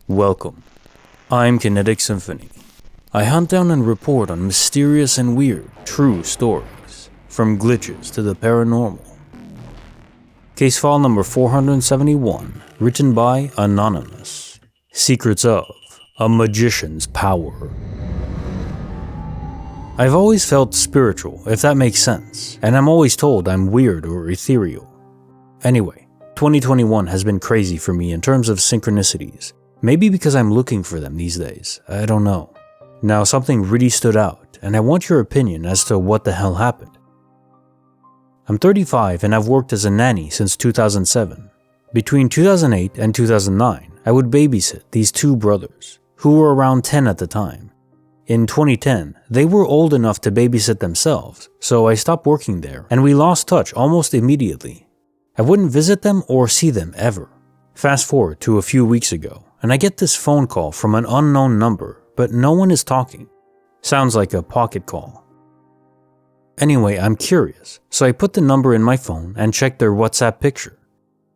Welcome. I'm Kinetic Symphony. I hunt down and report on mysterious and weird, true stories, from glitches to the paranormal. Case file number 471, written by Anonymous. Secrets of a Magician's Power. I've always felt spiritual, if that makes sense, and I'm always told I'm weird or ethereal. Anyway, 2021 has been crazy for me in terms of synchronicities. Maybe because I'm looking for them these days, I don't know. Now something really stood out, and I want your opinion as to what the hell happened. I'm 35 and I've worked as a nanny since 2007. Between 2008 and 2009, I would babysit these two brothers, who were around 10 at the time. In 2010, they were old enough to babysit themselves, so I stopped working there and we lost touch almost immediately. I wouldn't visit them or see them ever. Fast forward to a few weeks ago, and I get this phone call from an unknown number, but no one is talking. Sounds like a pocket call. Anyway, I'm curious, so I put the number in my phone and checked their WhatsApp picture.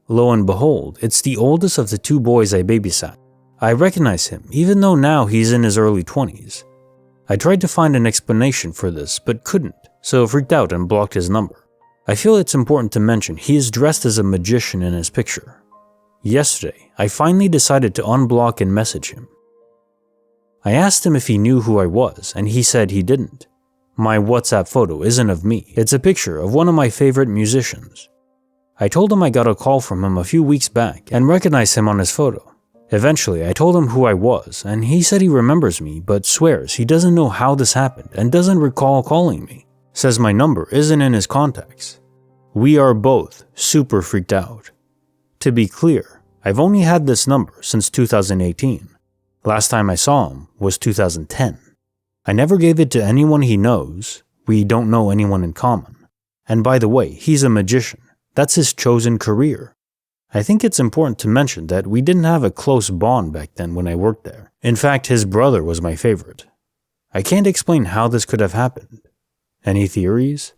Lo and behold, it's the oldest of the two boys I babysat. I recognize him, even though now he's in his early 20s. I tried to find an explanation for this, but couldn't, so freaked out and blocked his number. I feel it's important to mention he is dressed as a magician in his picture. Yesterday, I finally decided to unblock and message him. I asked him if he knew who I was, and he said he didn't. My WhatsApp photo isn't of me, it's a picture of one of my favorite musicians. I told him I got a call from him a few weeks back and recognized him on his photo. Eventually, I told him who I was, and he said he remembers me but swears he doesn't know how this happened and doesn't recall calling me. Says my number isn't in his contacts. We are both super freaked out. To be clear, I've only had this number since 2018. Last time I saw him was 2010. I never gave it to anyone he knows. We don't know anyone in common. And by the way, he's a magician. That's his chosen career. I think it's important to mention that we didn't have a close bond back then when I worked there. In fact, his brother was my favorite. I can't explain how this could have happened. Any theories?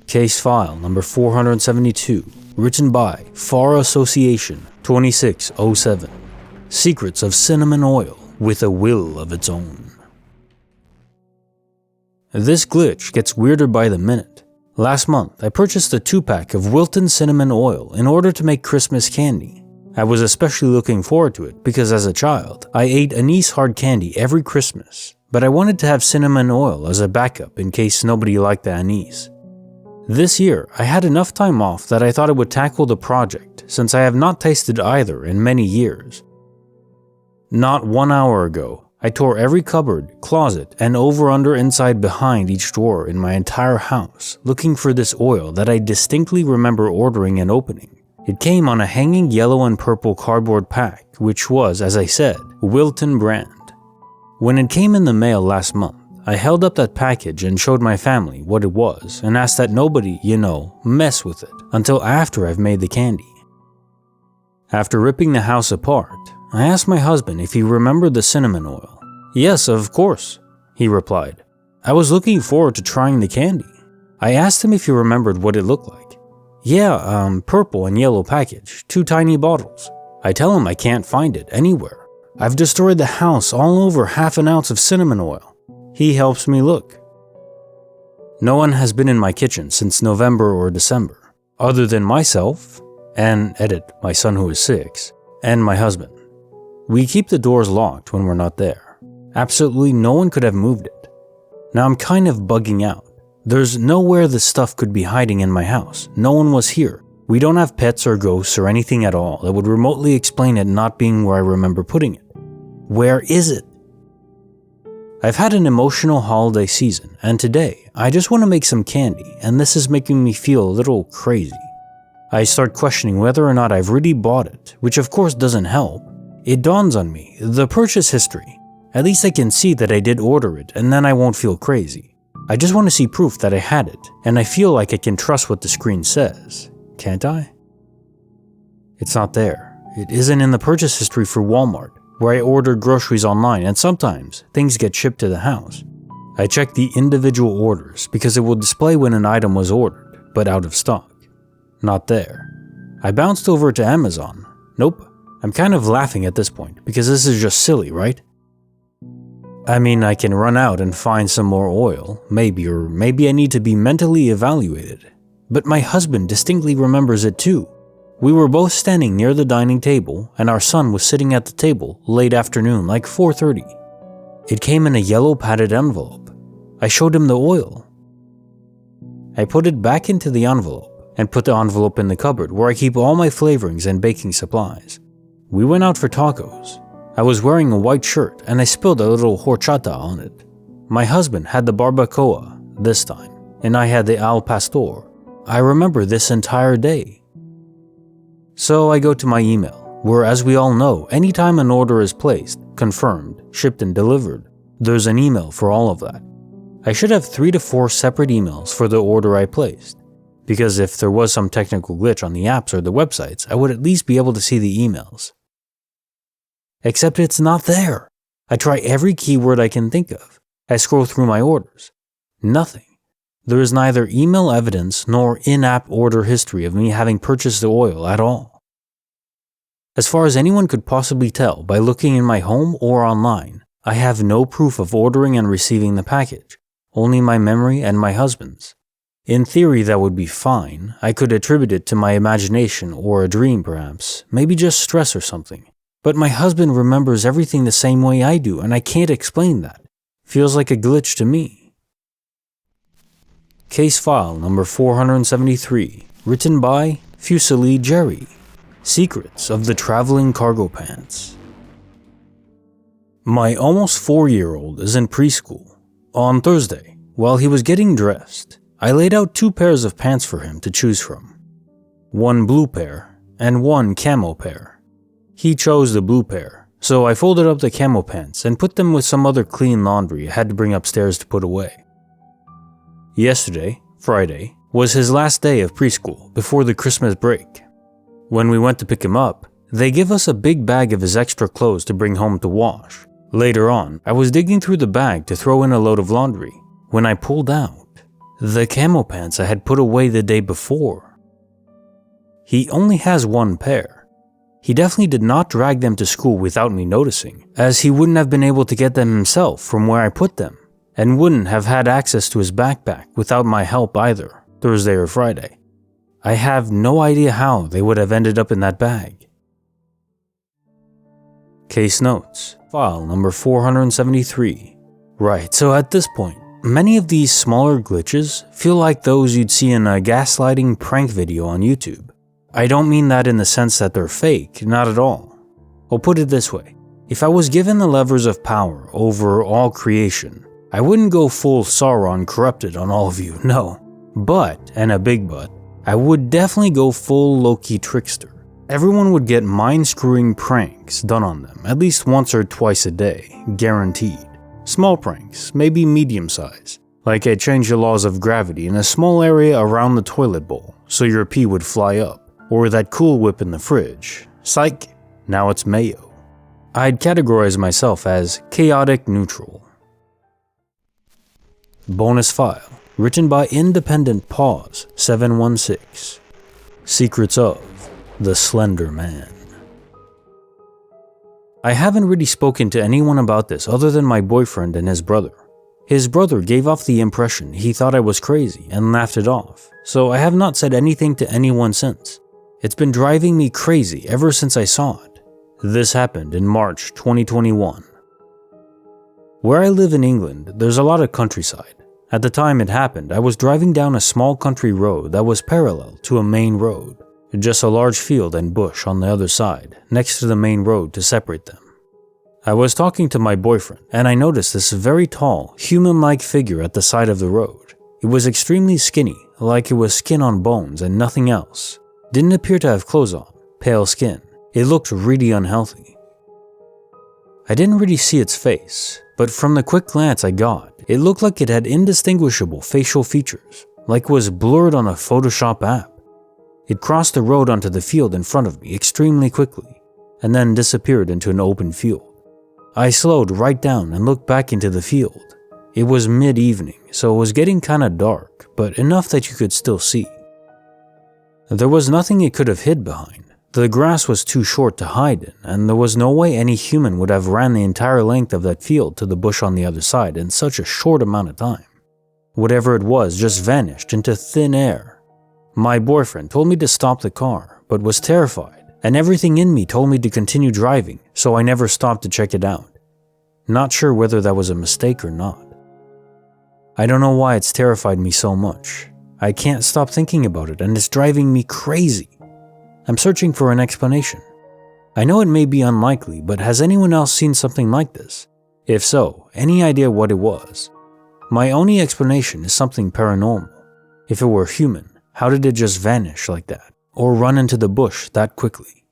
Case file number 472, written by Far Association 2607. Secrets of cinnamon oil with a will of its own. This glitch gets weirder by the minute. Last month, I purchased a 2-pack of Wilton cinnamon oil in order to make Christmas candy. I was especially looking forward to it because as a child, I ate anise hard candy every Christmas, but I wanted to have cinnamon oil as a backup in case nobody liked the anise. This year, I had enough time off that I thought I would tackle the project since I have not tasted either in many years. Not 1 hour ago, I tore every cupboard, closet, and over, under, inside, behind each drawer in my entire house looking for this oil that I distinctly remember ordering and opening. It came on a hanging yellow and purple cardboard pack, which was, as I said, Wilton brand. When it came in the mail last month, I held up that package and showed my family what it was and asked that nobody, mess with it until after I've made the candy. After ripping the house apart, I asked my husband if he remembered the cinnamon oil. Yes, of course, he replied. I was looking forward to trying the candy. I asked him if he remembered what it looked like. Yeah, purple and yellow package, 2 tiny bottles. I tell him I can't find it anywhere. I've destroyed the house all over half an ounce of cinnamon oil. He helps me look. No one has been in my kitchen since November or December, other than myself, and my son who is 6, and my husband. We keep the doors locked when we're not there. Absolutely no one could have moved it. Now I'm kind of bugging out. There's nowhere this stuff could be hiding in my house. No one was here. We don't have pets or ghosts or anything at all that would remotely explain it not being where I remember putting it. Where is it? I've had an emotional holiday season, and today, I just want to make some candy, and this is making me feel a little crazy. I start questioning whether or not I've really bought it, which of course doesn't help. It dawns on me, the purchase history. At least I can see that I did order it, and then I won't feel crazy. I just want to see proof that I had it, and I feel like I can trust what the screen says. Can't I? It's not there. It isn't in the purchase history for Walmart, where I order groceries online and sometimes things get shipped to the house. I check the individual orders because it will display when an item was ordered, but out of stock. Not there. I bounced over to Amazon. Nope. I'm kind of laughing at this point because this is just silly, right? I mean, I can run out and find some more oil, maybe, or maybe I need to be mentally evaluated. But my husband distinctly remembers it too. We were both standing near the dining table, and our son was sitting at the table late afternoon, like 4:30. It came in a yellow padded envelope. I showed him the oil. I put it back into the envelope and put the envelope in the cupboard where I keep all my flavorings and baking supplies. We went out for tacos. I was wearing a white shirt and I spilled a little horchata on it. My husband had the barbacoa this time, and I had the al pastor. I remember this entire day. So I go to my email, where, as we all know, anytime an order is placed, confirmed, shipped and delivered, there's an email for all of that. I should have 3 to 4 separate emails for the order I placed, because if there was some technical glitch on the apps or the websites, I would at least be able to see the emails. Except it's not there. I try every keyword I can think of. I scroll through my orders. Nothing. There is neither email evidence nor in-app order history of me having purchased the oil at all. As far as anyone could possibly tell by looking in my home or online, I have no proof of ordering and receiving the package, only my memory and my husband's. In theory, that would be fine. I could attribute it to my imagination or a dream perhaps, maybe just stress or something. But my husband remembers everything the same way I do, and I can't explain that. Feels like a glitch to me. Case file number 473, written by Fusili Jerry. Secrets of the Traveling Cargo Pants. My almost 4-year-old is in preschool. On Thursday, while he was getting dressed, I laid out 2 pairs of pants for him to choose from. 1 blue pair and 1 camo pair. He chose the blue pair, so I folded up the camo pants and put them with some other clean laundry I had to bring upstairs to put away. Yesterday, Friday, was his last day of preschool before the Christmas break. When we went to pick him up, they give us a big bag of his extra clothes to bring home to wash. Later on, I was digging through the bag to throw in a load of laundry when I pulled out the camo pants I had put away the day before. He only has 1 pair. He definitely did not drag them to school without me noticing, as he wouldn't have been able to get them himself from where I put them, and wouldn't have had access to his backpack without my help either, Thursday or Friday. I have no idea how they would have ended up in that bag. Case notes, file number 473. Right, so at this point, many of these smaller glitches feel like those you'd see in a gaslighting prank video on YouTube. I don't mean that in the sense that they're fake, not at all. I'll put it this way. If I was given the levers of power over all creation, I wouldn't go full Sauron corrupted on all of you, no. But, and a big but, I would definitely go full Loki trickster. Everyone would get mind-screwing pranks done on them at least once or twice a day, guaranteed. Small pranks, maybe medium size. Like I change the laws of gravity in a small area around the toilet bowl so your pee would fly up. Or that Cool Whip in the fridge. Psych, now it's mayo. I'd categorize myself as chaotic neutral. Bonus file, written by Independent Pause 716. Secrets of the Slender Man. I haven't really spoken to anyone about this other than my boyfriend and his brother. His brother gave off the impression he thought I was crazy and laughed it off, so I have not said anything to anyone since. It's been driving me crazy ever since I saw it. This happened in March 2021. Where I live in England, there's a lot of countryside. At the time it happened, I was driving down a small country road that was parallel to a main road. Just a large field and bush on the other side, next to the main road to separate them. I was talking to my boyfriend, and I noticed this very tall, human-like figure at the side of the road. It was extremely skinny, like it was skin on bones and nothing else. Didn't appear to have clothes on, pale skin. It looked really unhealthy. I didn't really see its face, but from the quick glance I got, it looked like it had indistinguishable facial features, like it was blurred on a Photoshop app. It crossed the road onto the field in front of me extremely quickly, and then disappeared into an open field. I slowed right down and looked back into the field. It was mid-evening, so it was getting kinda dark, but enough that you could still see. There was nothing it could have hid behind. The grass was too short to hide in, and there was no way any human would have ran the entire length of that field to the bush on the other side in such a short amount of time. Whatever it was just vanished into thin air. My boyfriend told me to stop the car, but was terrified, and everything in me told me to continue driving, so I never stopped to check it out. Not sure whether that was a mistake or not. I don't know why it's terrified me so much. I can't stop thinking about it, and it's driving me crazy. I'm searching for an explanation. I know it may be unlikely, but has anyone else seen something like this? If so, any idea what it was? My only explanation is something paranormal. If it were human, how did it just vanish like that, or run into the bush that quickly?